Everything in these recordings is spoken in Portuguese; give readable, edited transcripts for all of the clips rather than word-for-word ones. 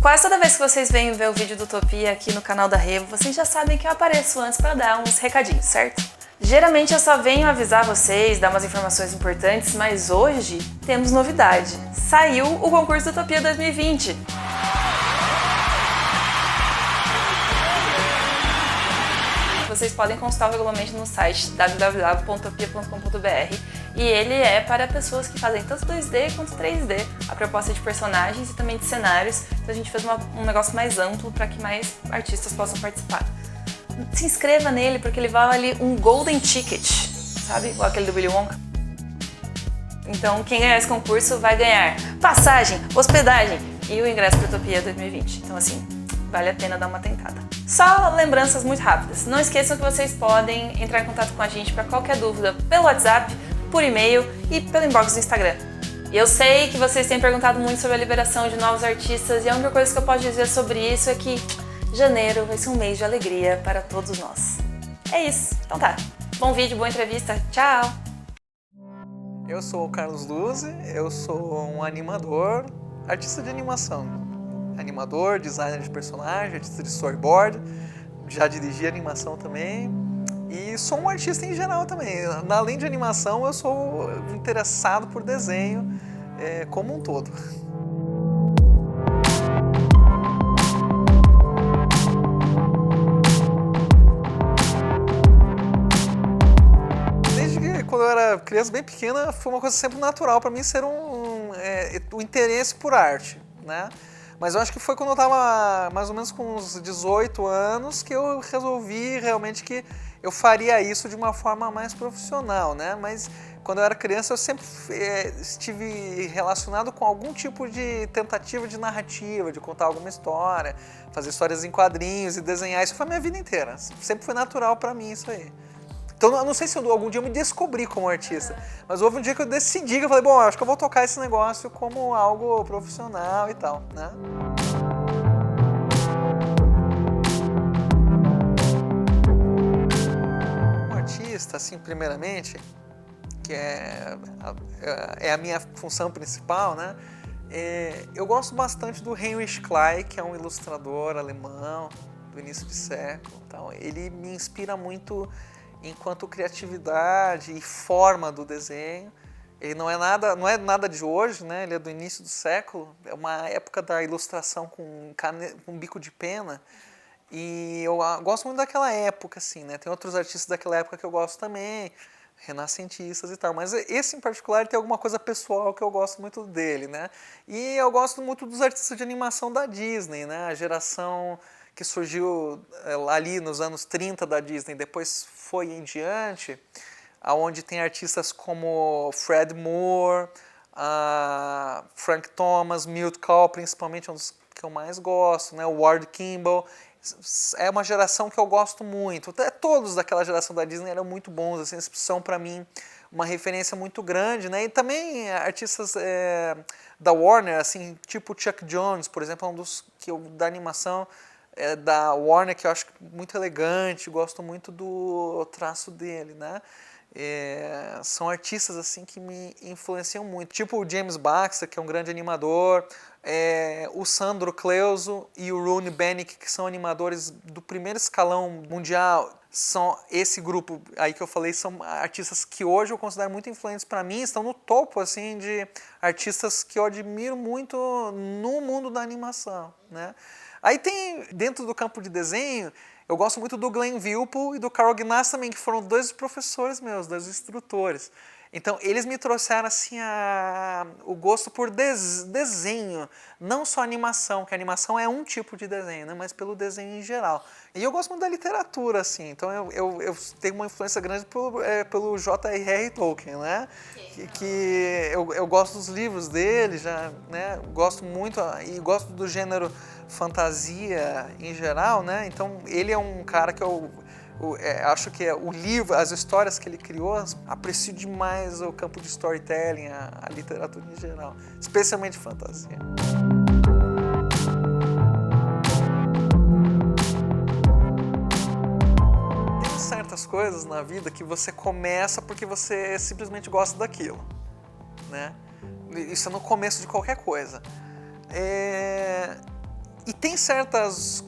Quase toda vez que vocês vêm ver o vídeo do Utopia aqui no canal da Revo, vocês já sabem que eu apareço antes para dar uns recadinhos, certo? Geralmente eu só venho avisar vocês, dar umas informações importantes, mas hoje temos novidade. Saiu o concurso do Utopia 2020. Vocês podem consultar o regulamento no site www.utopia.com.br e ele é para pessoas que fazem tanto 2D quanto 3D, a proposta de personagens e também de cenários, então a gente fez um negócio mais amplo para que mais artistas possam participar. Se inscreva nele porque ele vale um Golden Ticket, sabe? Igual aquele do Willy Wonka. Então quem ganhar esse concurso vai ganhar passagem, hospedagem e o ingresso para Utopia 2020. Então assim, vale a pena dar uma tentada. Só lembranças muito rápidas. Não esqueçam que vocês podem entrar em contato com a gente para qualquer dúvida pelo WhatsApp, por e-mail e pelo inbox do Instagram. E eu sei que vocês têm perguntado muito sobre a liberação de novos artistas e a única coisa que eu posso dizer sobre isso é que janeiro vai ser um mês de alegria para todos nós. É isso. Então tá. Bom vídeo, boa entrevista. Tchau! Eu sou o Carlos Luzzi, eu sou um animador, artista de animação. Animador, designer de personagem, artista de storyboard, já dirigi animação também e sou um artista em geral também. Além de animação, eu sou interessado por desenho como um todo. Desde que quando eu era criança bem pequena, foi uma coisa sempre natural para mim ser o interesse por arte, né? Mas eu acho que foi quando eu estava mais ou menos com uns 18 anos que eu resolvi realmente que eu faria isso de uma forma mais profissional, né? Mas quando eu era criança eu sempre estive relacionado com algum tipo de tentativa de narrativa, de contar alguma história, fazer histórias em quadrinhos e desenhar. Isso foi a minha vida inteira. Sempre foi natural para mim isso aí. Então, eu não sei se algum dia eu me descobri como artista, mas houve um dia que eu decidi, que eu falei, bom, acho que eu vou tocar esse negócio como algo profissional e tal, né? Como artista, assim, primeiramente, que é a minha função principal, né? Eu gosto bastante do Heinrich Kley, que é um ilustrador alemão do início de século. Então, ele me inspira muito enquanto criatividade e forma do desenho. Ele não é nada de hoje, né? Ele é do início do século, é uma época da ilustração com bico de pena, e eu gosto muito daquela época, assim, né? Tem outros artistas daquela época que eu gosto também, renascentistas e tal, mas esse em particular tem alguma coisa pessoal que eu gosto muito dele, né? E eu gosto muito dos artistas de animação da Disney, né? A geração que surgiu ali nos anos 30 da Disney, depois foi em diante, onde tem artistas como Fred Moore, Frank Thomas, Milt Kahl, principalmente um dos que eu mais gosto, né? O Ward Kimball. É uma geração que eu gosto muito. Até todos daquela geração da Disney eram muito bons, assim, são para mim uma referência muito grande, né? E também artistas da Warner, assim, tipo Chuck Jones, por exemplo, é um dos que da animação da Warner, que eu acho muito elegante, gosto muito do traço dele, né? São artistas assim que me influenciam muito, tipo o James Baxter, que é um grande animador, o Sandro Cleuso e o Rooney Bennett, que são animadores do primeiro escalão mundial. São esse grupo aí que eu falei, são artistas que hoje eu considero muito influentes para mim, estão no topo assim de artistas que eu admiro muito no mundo da animação, né? Aí tem, dentro do campo de desenho, eu gosto muito do Glenn Vilpo e do Carl Gnassi também, que foram dois professores meus, dois instrutores. Então, eles me trouxeram assim, o gosto por desenho, não só animação, que a animação é um tipo de desenho, né, mas pelo desenho em geral. E eu gosto muito da literatura, assim, então eu tenho uma influência grande pelo J.R.R. Tolkien, né? Que eu gosto dos livros dele, já, né? Gosto muito e gosto do gênero fantasia em geral, né? Então ele é um cara que eu acho que o livro, as histórias que ele criou, aprecio demais o campo de storytelling, a literatura em geral, especialmente fantasia. Tem certas coisas na vida que você começa porque você simplesmente gosta daquilo, né? Isso é no começo de qualquer coisa. E tem certos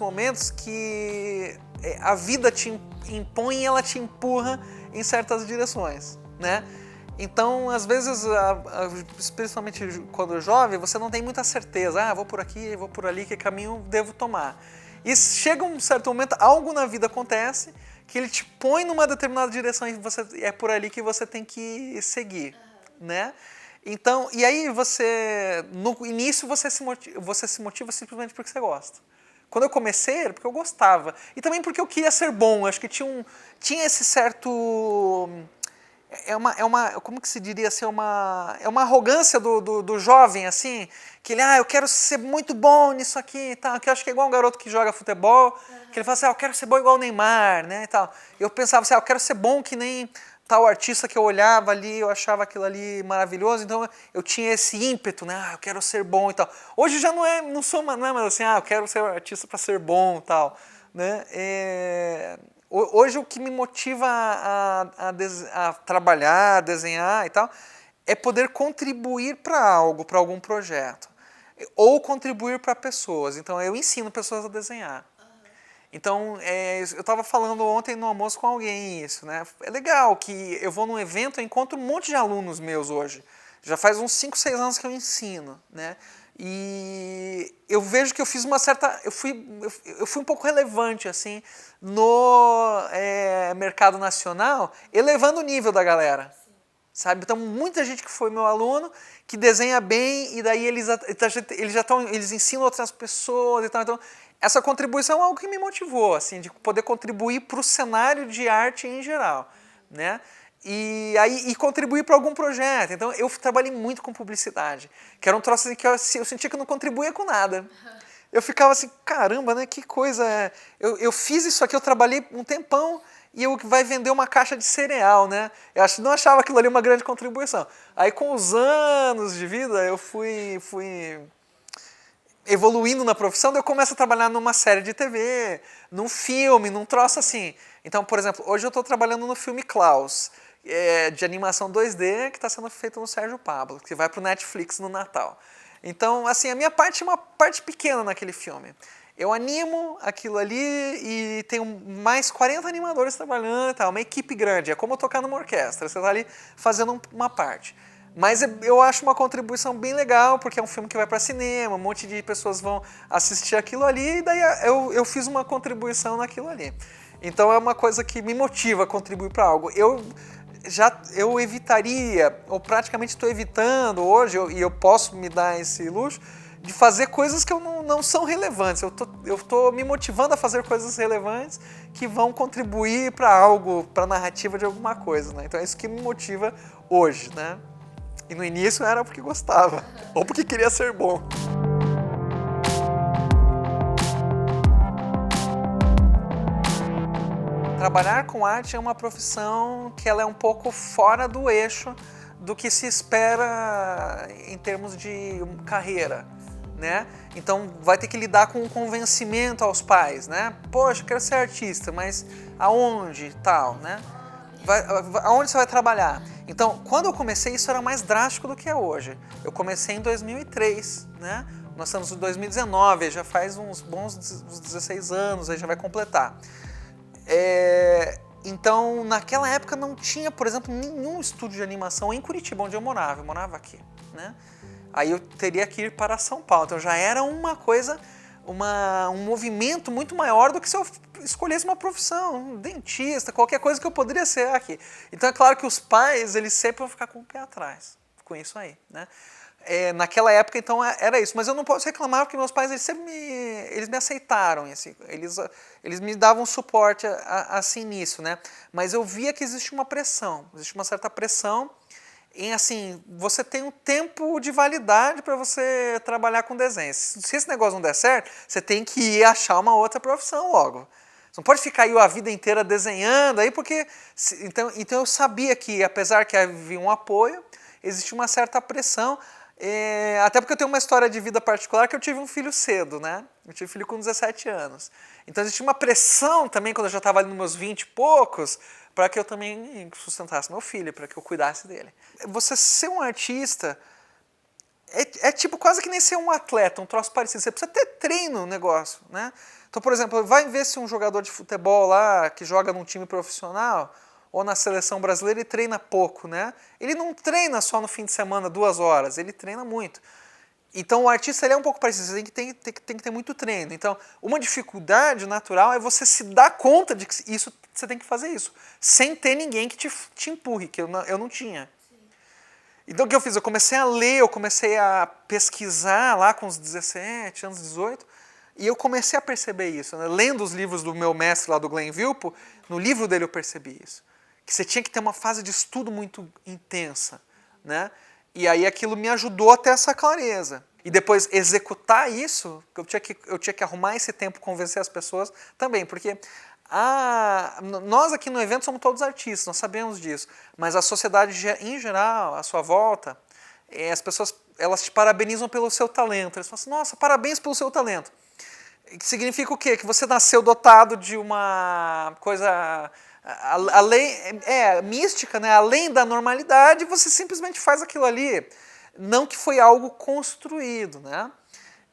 momentos que a vida te impõe e ela te empurra em certas direções, né? Então, às vezes, especialmente quando jovem, você não tem muita certeza. Vou por aqui, vou por ali, que caminho devo tomar? E chega um certo momento, algo na vida acontece que ele te põe numa determinada direção e é por ali que você tem que seguir, né? Então, e aí no início você se motiva simplesmente porque você gosta. Quando eu comecei era porque eu gostava. E também porque eu queria ser bom. Acho que tinha esse certo... como que se diria assim, é uma arrogância do jovem, assim, que ele, eu quero ser muito bom nisso aqui e tal, que eu acho que é igual um garoto que joga futebol, que ele fala assim, eu quero ser bom igual o Neymar, né, e tal. Eu pensava assim, eu quero ser bom que nem tal artista que eu olhava ali, eu achava aquilo ali maravilhoso, então eu tinha esse ímpeto, né, eu quero ser bom e tal. Hoje já não é mais assim, eu quero ser artista para ser bom e tal, né, Hoje o que me motiva a trabalhar, a desenhar e tal, é poder contribuir para algo, para algum projeto. Ou contribuir para pessoas. Então eu ensino pessoas a desenhar. Então eu estava falando ontem no almoço com alguém isso, né? É legal que eu vou num evento e encontro um monte de alunos meus hoje. Já faz uns 5, 6 anos que eu ensino, né? E eu vejo que eu fiz uma certa... Eu fui um pouco relevante, assim, no mercado nacional, elevando o nível da galera. Sabe? Então, muita gente que foi meu aluno, que desenha bem, e daí eles ensinam outras pessoas e tal. Então, essa contribuição é algo que me motivou, assim, de poder contribuir para o cenário de arte em geral, né? E contribuir para algum projeto. Então, eu trabalhei muito com publicidade, que era um troço assim, que eu sentia que eu não contribuía com nada. Eu ficava assim, caramba, né? Que coisa... Eu fiz isso aqui, eu trabalhei um tempão e eu vai vender uma caixa de cereal, né? Eu não achava aquilo ali uma grande contribuição. Aí, com os anos de vida, eu fui evoluindo na profissão, daí eu começo a trabalhar numa série de TV, num filme, num troço assim. Então, por exemplo, hoje eu estou trabalhando no filme Klaus, de animação 2D, que está sendo feito no Sérgio Pablo, que vai para o Netflix no Natal. Então, assim, a minha parte é uma parte pequena naquele filme. Eu animo aquilo ali e tenho mais 40 animadores trabalhando e tal, uma equipe grande, é como tocar numa orquestra, você está ali fazendo uma parte. Mas eu acho uma contribuição bem legal, porque é um filme que vai para cinema, um monte de pessoas vão assistir aquilo ali, e daí eu fiz uma contribuição naquilo ali. Então é uma coisa que me motiva a contribuir para algo. Eu evitaria, ou praticamente estou evitando hoje, e eu posso me dar esse luxo, de fazer coisas que não são relevantes. Eu tô me motivando a fazer coisas relevantes que vão contribuir para algo, para a narrativa de alguma coisa, né? Então é isso que me motiva hoje, né? E no início era porque gostava, ou porque queria ser bom. Trabalhar com arte é uma profissão que ela é um pouco fora do eixo do que se espera em termos de carreira, né? Então vai ter que lidar com um convencimento aos pais, né? Poxa, eu quero ser artista, mas aonde tal, né? Aonde você vai trabalhar? Então, quando eu comecei, isso era mais drástico do que é hoje. Eu comecei em 2003, né? Nós estamos em 2019, já faz uns bons 16 anos, aí já vai completar. Então, naquela época não tinha, por exemplo, nenhum estúdio de animação em Curitiba, onde eu morava aqui, né? Aí eu teria que ir para São Paulo, então já era uma coisa, um movimento muito maior do que se eu escolhesse uma profissão, um dentista, qualquer coisa que eu poderia ser aqui. Então é claro que os pais, eles sempre vão ficar com o pé atrás com isso aí, né? Naquela época, então, era isso. Mas eu não posso reclamar, porque meus pais, eles me aceitaram, assim, eles me davam suporte assim nisso, né? Mas eu via que existe uma certa pressão em, assim, você tem um tempo de validade para você trabalhar com desenho. Se esse negócio não der certo, você tem que ir achar uma outra profissão logo. Você não pode ficar aí a vida inteira desenhando, aí porque... Então eu sabia que, apesar que havia um apoio, existia uma certa pressão. Até porque eu tenho uma história de vida particular que eu tive um filho cedo, né? Eu tive filho com 17 anos. Então existia uma pressão também, quando eu já estava ali nos meus 20 e poucos, para que eu também sustentasse meu filho, para que eu cuidasse dele. Você ser um artista é tipo quase que nem ser um atleta, um troço parecido. Você precisa ter treino no negócio, né? Então, por exemplo, vai ver se um jogador de futebol lá, que joga num time profissional, ou na seleção brasileira, ele treina pouco, né? Ele não treina só no fim de semana, 2 horas, ele treina muito. Então, o artista ele é um pouco parecido, você tem que ter muito treino. Então, uma dificuldade natural é você se dar conta de que isso, você tem que fazer isso, sem ter ninguém que te empurre, que eu não tinha. Então, o que eu fiz? Eu comecei a ler, eu comecei a pesquisar lá com os 17 anos, 18, e eu comecei a perceber isso. Né? Lendo os livros do meu mestre lá, do Glenn Vilpo, no livro dele eu percebi isso. Que você tinha que ter uma fase de estudo muito intensa, né? E aí aquilo me ajudou a ter essa clareza. E depois executar isso, eu tinha que arrumar esse tempo, convencer as pessoas também, porque nós aqui no evento somos todos artistas, nós sabemos disso, mas a sociedade em geral, à sua volta, as pessoas elas te parabenizam pelo seu talento. Eles falam assim, nossa, parabéns pelo seu talento. Que significa o quê? Que você nasceu dotado de uma coisa mística, né? Além da normalidade, você simplesmente faz aquilo ali. Não que foi algo construído, né?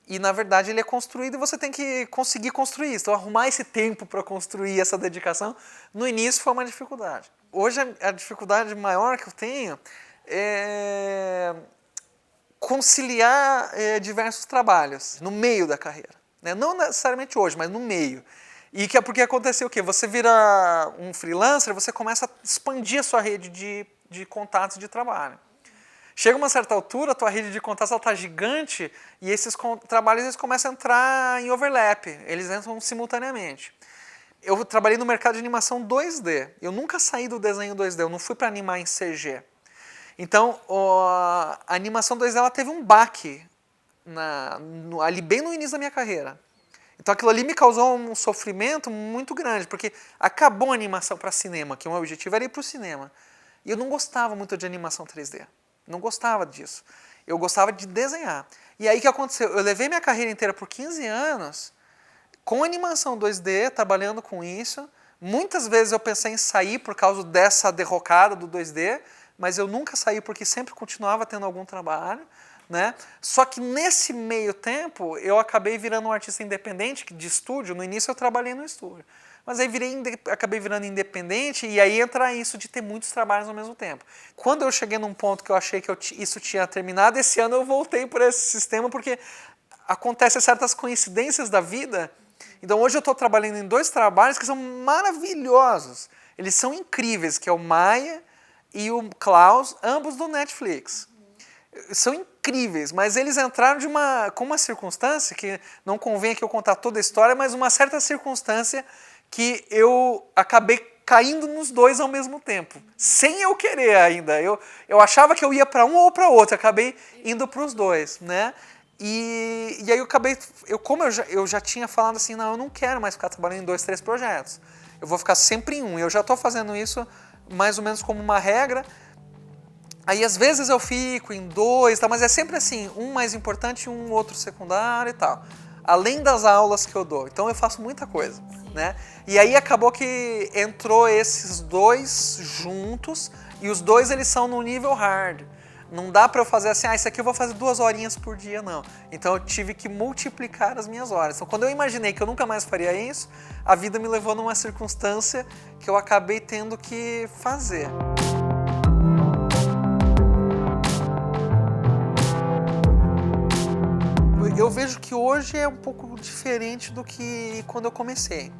E na verdade ele é construído e você tem que conseguir construir isso. Então arrumar esse tempo para construir essa dedicação, no início foi uma dificuldade. Hoje a dificuldade maior que eu tenho é conciliar diversos trabalhos no meio da carreira. Né? Não necessariamente hoje, mas no meio. E que é porque aconteceu o quê? Você vira um freelancer, você começa a expandir a sua rede de contatos de trabalho. Chega uma certa altura, a tua rede de contatos está gigante e esses trabalhos eles começam a entrar em overlap, eles entram simultaneamente. Eu trabalhei no mercado de animação 2D, eu nunca saí do desenho 2D, eu não fui para animar em CG. Então, a animação 2D ela teve um baque ali bem no início da minha carreira. Então aquilo ali me causou um sofrimento muito grande, porque acabou a animação para cinema, que o meu objetivo era ir para o cinema. E eu não gostava muito de animação 3D. Não gostava disso. Eu gostava de desenhar. E aí o que aconteceu? Eu levei minha carreira inteira por 15 anos com animação 2D, trabalhando com isso. Muitas vezes eu pensei em sair por causa dessa derrocada do 2D, mas eu nunca saí porque sempre continuava tendo algum trabalho. Né? Só que nesse meio tempo eu acabei virando um artista independente de estúdio. No início eu trabalhei no estúdio. Mas aí acabei virando independente e aí entra isso de ter muitos trabalhos ao mesmo tempo. Quando eu cheguei num ponto que eu achei que isso tinha terminado, esse ano eu voltei por esse sistema porque acontecem certas coincidências da vida. Então hoje eu estou trabalhando em 2 trabalhos que são maravilhosos. Eles são incríveis, que é o Maia e o Klaus, ambos do Netflix. São incríveis, mas eles entraram com uma circunstância, que não convém aqui eu contar toda a história, mas uma certa circunstância que eu acabei caindo nos 2 ao mesmo tempo, sem eu querer ainda. Eu achava que eu ia para um ou para outro, acabei indo para os 2, né? E aí como eu já tinha falado assim, não, eu não quero mais ficar trabalhando em 2, 3 projetos. Eu vou ficar sempre em um. Eu já estou fazendo isso mais ou menos como uma regra. Aí às vezes eu fico em 2, tá? Mas é sempre assim, um mais importante e um outro secundário e tal. Além das aulas que eu dou. Então eu faço muita coisa, né? E aí acabou que entrou esses 2 juntos e os 2 eles são no nível hard. Não dá para eu fazer assim, isso aqui eu vou fazer 2 horinhas por dia, não. Então eu tive que multiplicar as minhas horas. Então quando eu imaginei que eu nunca mais faria isso, a vida me levou numa circunstância que eu acabei tendo que fazer. Eu vejo que hoje é um pouco diferente do que quando eu comecei,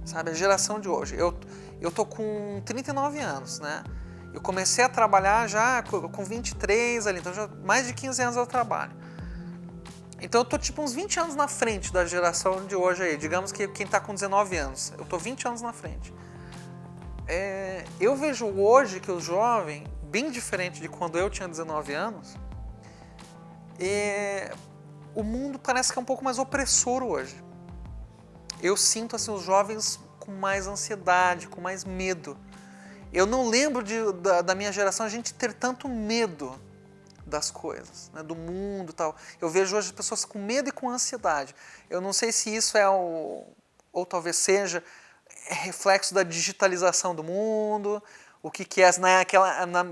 sabe? A geração de hoje. Eu tô com 39 anos, né? Eu comecei a trabalhar já com 23 ali, então já mais de 15 anos eu trabalho. Então eu tô tipo uns 20 anos na frente da geração de hoje aí. Digamos que quem tá com 19 anos, eu tô 20 anos na frente. Eu vejo hoje que o jovem, bem diferente de quando eu tinha 19 anos, o mundo parece que é um pouco mais opressor hoje. Eu sinto assim, os jovens com mais ansiedade, com mais medo. Eu não lembro da minha geração a gente ter tanto medo das coisas, né, do mundo e tal. Eu vejo hoje as pessoas com medo e com ansiedade. Eu não sei se isso ou talvez seja reflexo da digitalização do mundo, o que é, né?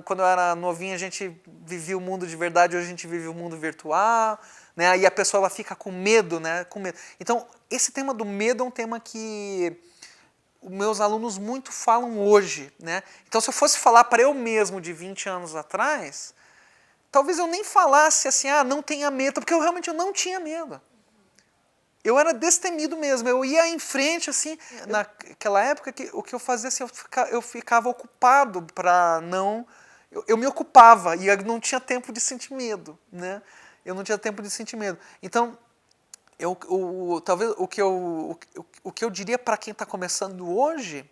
Quando eu era novinho a gente vivia o mundo de verdade, hoje a gente vive o mundo virtual, né? Aí a pessoa ela fica com medo, né? Com medo. Então, esse tema do medo é um tema que os meus alunos muito falam hoje, né? Então, se eu fosse falar para eu mesmo de 20 anos atrás, talvez eu nem falasse assim, não tenha medo, porque eu realmente não tinha medo. Eu era destemido mesmo, eu ia em frente, assim, naquela época, o que eu fazia, assim, eu ficava ocupado para não... Eu me ocupava e eu não tinha tempo de sentir medo, né? Eu não tinha tempo de sentir medo. Então, talvez o que eu diria para quem está começando hoje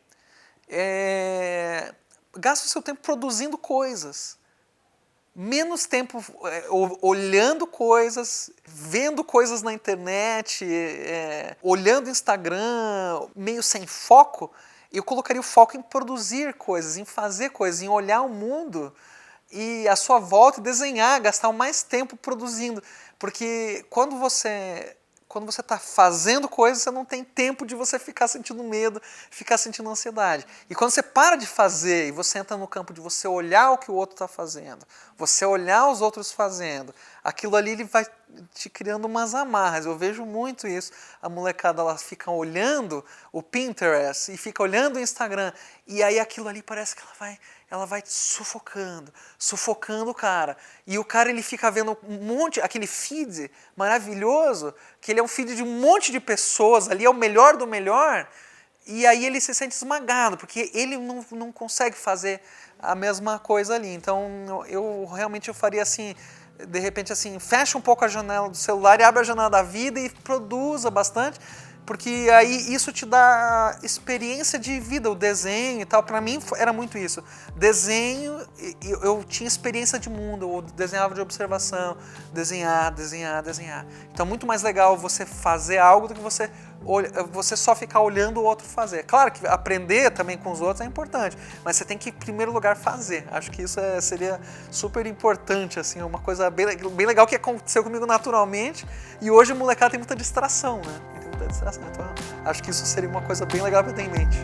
é... Gasta o seu tempo produzindo coisas. Menos tempo olhando coisas, vendo coisas na internet, olhando Instagram, meio sem foco. Eu colocaria o foco em produzir coisas, em fazer coisas, em olhar o mundo e a sua volta e desenhar, gastar mais tempo produzindo. Porque quando você está fazendo coisas, você não tem tempo de você ficar sentindo medo, ficar sentindo ansiedade. E quando você para de fazer e você entra no campo de você olhar o que o outro está fazendo, você olhar os outros fazendo, aquilo ali ele vai te criando umas amarras. Eu vejo muito isso. A molecada ela fica olhando o Pinterest e fica olhando o Instagram e aí aquilo ali parece que ela vai sufocando o cara. E o cara ele fica vendo aquele feed maravilhoso, que ele é um feed de um monte de pessoas, ali é o melhor do melhor, e aí ele se sente esmagado, porque ele não consegue fazer a mesma coisa ali. Então eu realmente faria assim, de repente assim, fecha um pouco a janela do celular e abre a janela da vida e produza bastante, porque aí isso te dá experiência de vida, o desenho e tal. Para mim era muito isso. Desenho, eu tinha experiência de mundo, eu desenhava de observação, desenhar. Então muito mais legal você fazer algo do que você só ficar olhando o outro fazer. Claro que aprender também com os outros é importante, mas você tem que, em primeiro lugar, fazer. Acho que isso seria super importante, assim, uma coisa bem legal que aconteceu comigo naturalmente, e hoje o molecada tem muita distração, né? Então, acho que isso seria uma coisa bem legal para ter em mente.